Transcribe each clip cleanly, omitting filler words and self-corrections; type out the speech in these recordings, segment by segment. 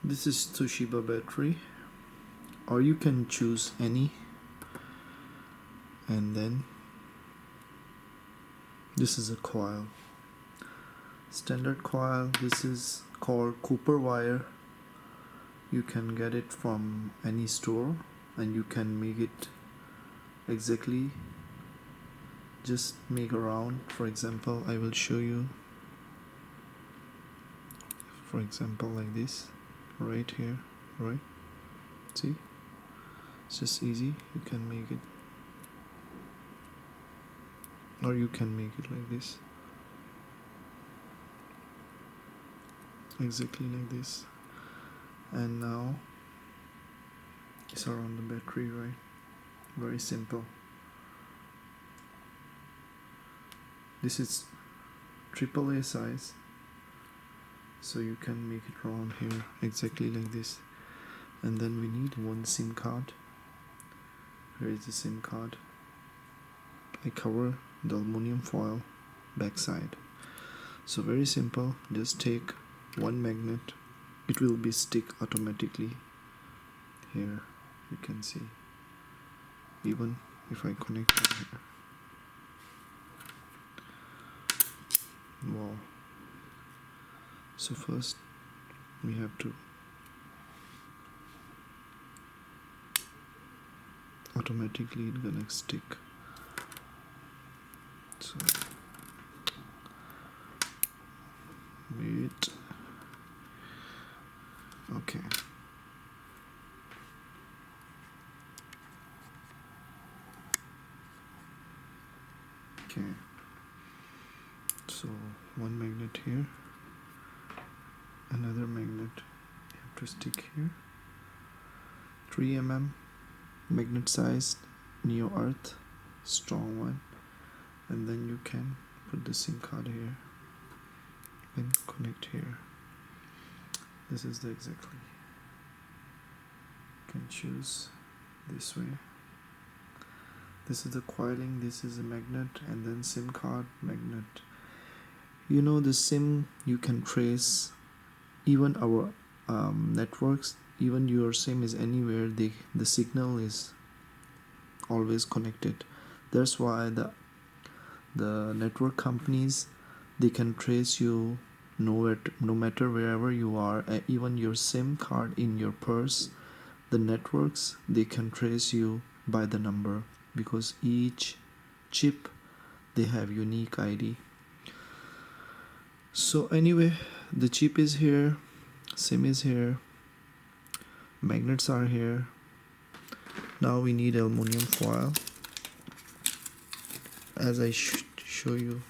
This is Toshiba battery, or you can choose any. And then this is a coil, standard coil. This is called Cooper wire. You can get it from any store and you can make it exactly, just make around. For example, I will show you, for example, like this right here, right? See, it's just easy. You can make it, or you can make it like this, exactly like this. And now it's around the battery, right? Very simple. This is AAA size, so you can make it around here exactly like this. And then we need one SIM card. Here is the SIM card. I cover the aluminum foil backside. So very simple, just take one magnet. It will be stick automatically. Here you can see, even if I connect it here. Wow. So first we have to automatically it's gonna stick. So wait. Okay. Okay. So one magnet here, another magnet you have to stick here. 3 mm magnet sized neo earth, strong one, and then you can put the SIM card here and connect here. This is the exactly, you can choose this way. This is the coiling, this is a magnet, and then SIM card magnet. You know, the SIM you can trace, even our networks, even your SIM is anywhere, the signal is always connected. That's why the network companies, they can trace you no matter wherever you are. Even your SIM card in your purse, the networks, they can trace you by the number, because each chip, they have unique ID. So anyway, the chip is here, SIM is here, magnets are here. Now we need aluminum foil. As I show you,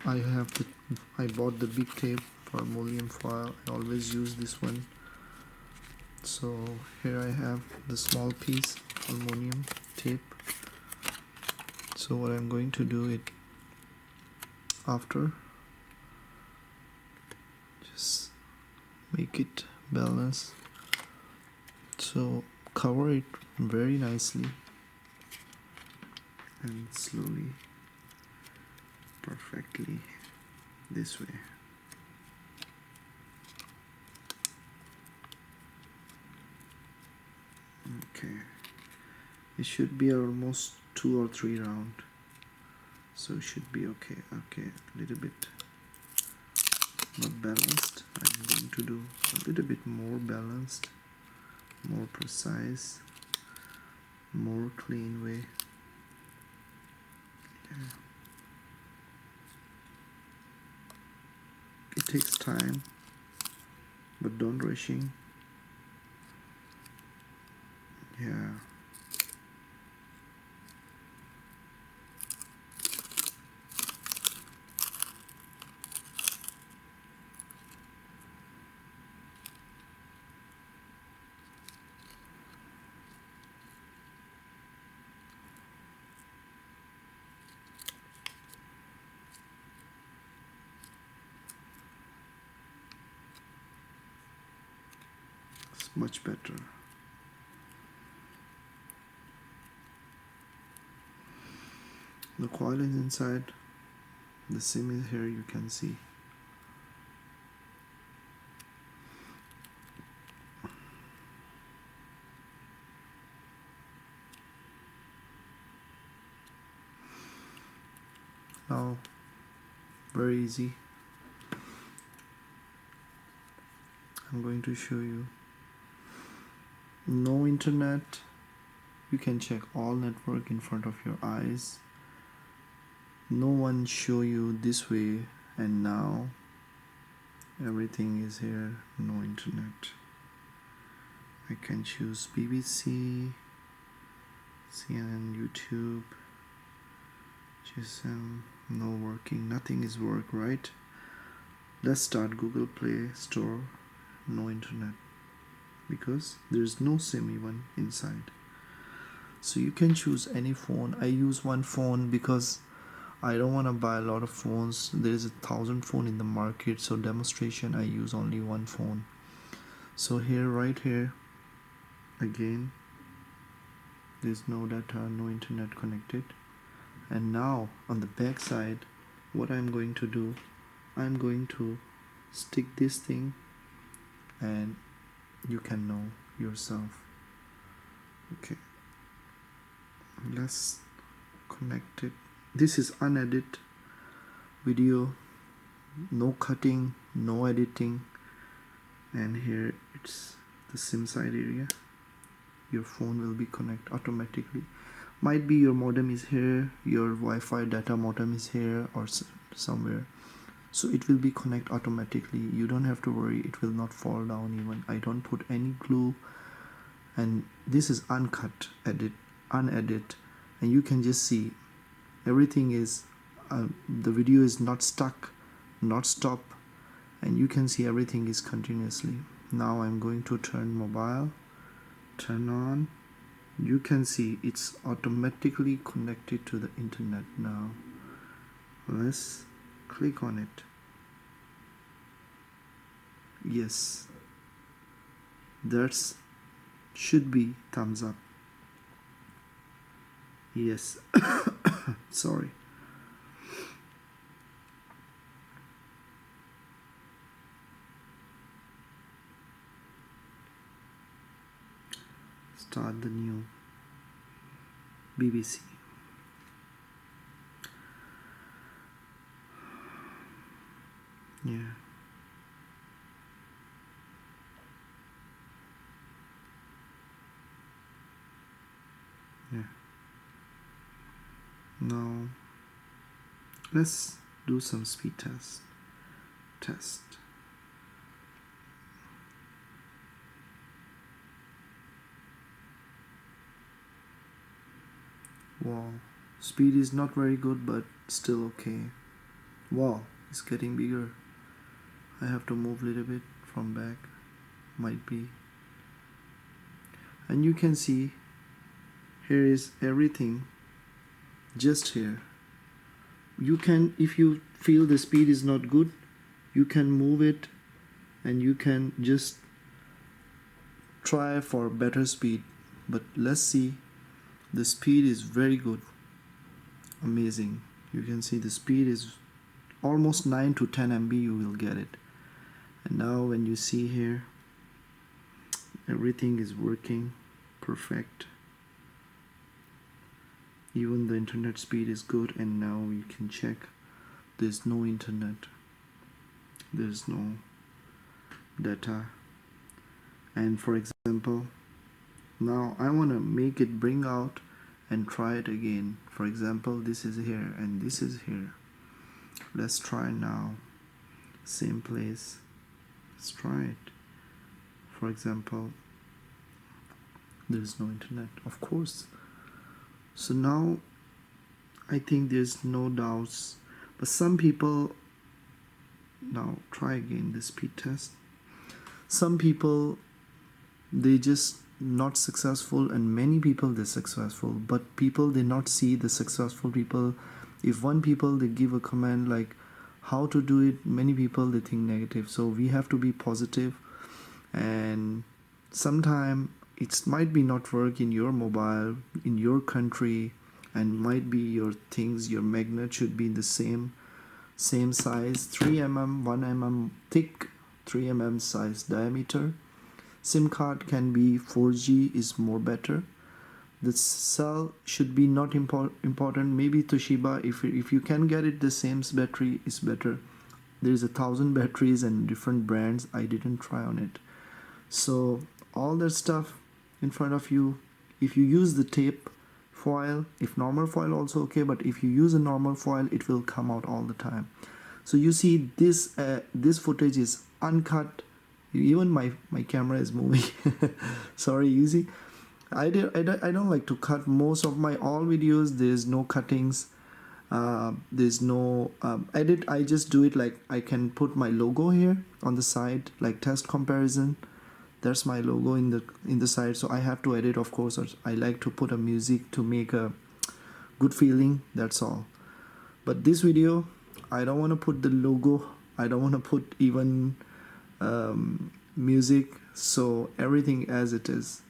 I bought the big tape for aluminum foil. I always use this one. So here I have the small piece aluminum tape. So what I'm going to do it after, just make it balance. So cover it very nicely and slowly, perfectly, this way. Okay, it should be almost 2 or 3 round, so it should be okay. Okay, a little bit not balanced. I'm going to do a little bit more balanced, more precise, more clean way. Yeah. It takes time, but don't rushing. Yeah. It's much better. The coil is inside, the SIM is here, you can see. very easy. I'm going to show you. No internet, you can check all network in front of your eyes. No one show you this way, and now everything is here. No internet. I can choose BBC, CNN, YouTube, GSM. No working, nothing is work, right? Let's start Google Play Store. No internet because there's no SIM even inside. So you can choose any phone. I use one phone because I don't want to buy a lot of phones. There's 1,000 phone in the market, so demonstration I use only one phone. So here, right here, again, there's no data, no internet connected. And now on the back side, what I'm going to do, I'm going to stick this thing, and you can know yourself. Okay, let's connect it. This is unedited video, no cutting, no editing. And here it's the SIM side area. Your phone will be connect automatically. Might be your modem is here, your Wi-Fi data modem is here or somewhere, so it will be connect automatically. You don't have to worry, it will not fall down even. I don't put any glue, and this is uncut, unedited, and you can just see everything is the video is not stuck, not stop, and you can see everything is continuously. Now I'm going to turn mobile, turn on. You can see it's automatically connected to the internet now. Let's click on it. Yes, that's should be thumbs up. Yes. Sorry. Start the new BBC. Yeah. Yeah. Now let's do some speed test. Wow, speed is not very good, but still okay. Wow, it's getting bigger. I have to move a little bit from back, might be. And you can see here is everything just here. You can, if you feel the speed is not good, you can move it and you can just try for better speed. But let's see, the speed is very good, amazing. You can see the speed is almost 9 to 10 MB you will get it. And now when you see here, everything is working perfect. Even the internet speed is good, and now you can check there's no internet, there's no data. And for example, now I want to make it bring out and try it again. For example, this is here and this is here. Let's try now, same place. Let's try it. For example, there's no internet, of course. So now I think there's no doubts, but some people, now try again the speed test. Some people, they just not successful, and many people they're successful, but people they not see the successful people. If one people they give a comment like how to do it, many people they think negative. So we have to be positive, and sometime it might be not work in your mobile, in your country, and might be your things, your magnet should be in the same size, 3 mm, 1 mm thick, 3 mm size diameter. SIM card can be 4G is more better, The cell should be not important. Maybe Toshiba, if you can get it the same battery is better. There is 1,000 batteries and different brands. I didn't try on it. So all that stuff in front of you, if you use the tape foil, if normal foil also okay, but if you use a normal foil, it will come out all the time. So you see this this footage is uncut. Even my camera is moving. Sorry, you see, I don't like to cut most of my all videos. There's no cuttings. There's no edit. I just do it like I can put my logo here on the side, like test comparison. There's my logo in the side, so I have to edit, of course, or I like to put a music to make a good feeling. That's all. But this video, I don't want to put the logo. I don't want to put even music. So everything as it is.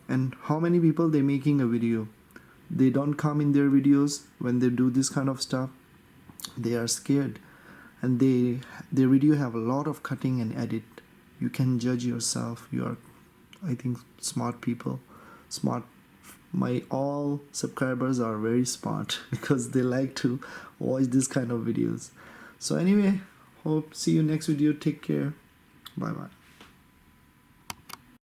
And how many people they making a video? They don't come in their videos when they do this kind of stuff. They are scared, and their video have a lot of cutting and edit. You can judge yourself. You are, I think, smart people. Smart. My all subscribers are very smart because they like to watch this kind of videos. So anyway, hope see you next video. Take care. Bye bye.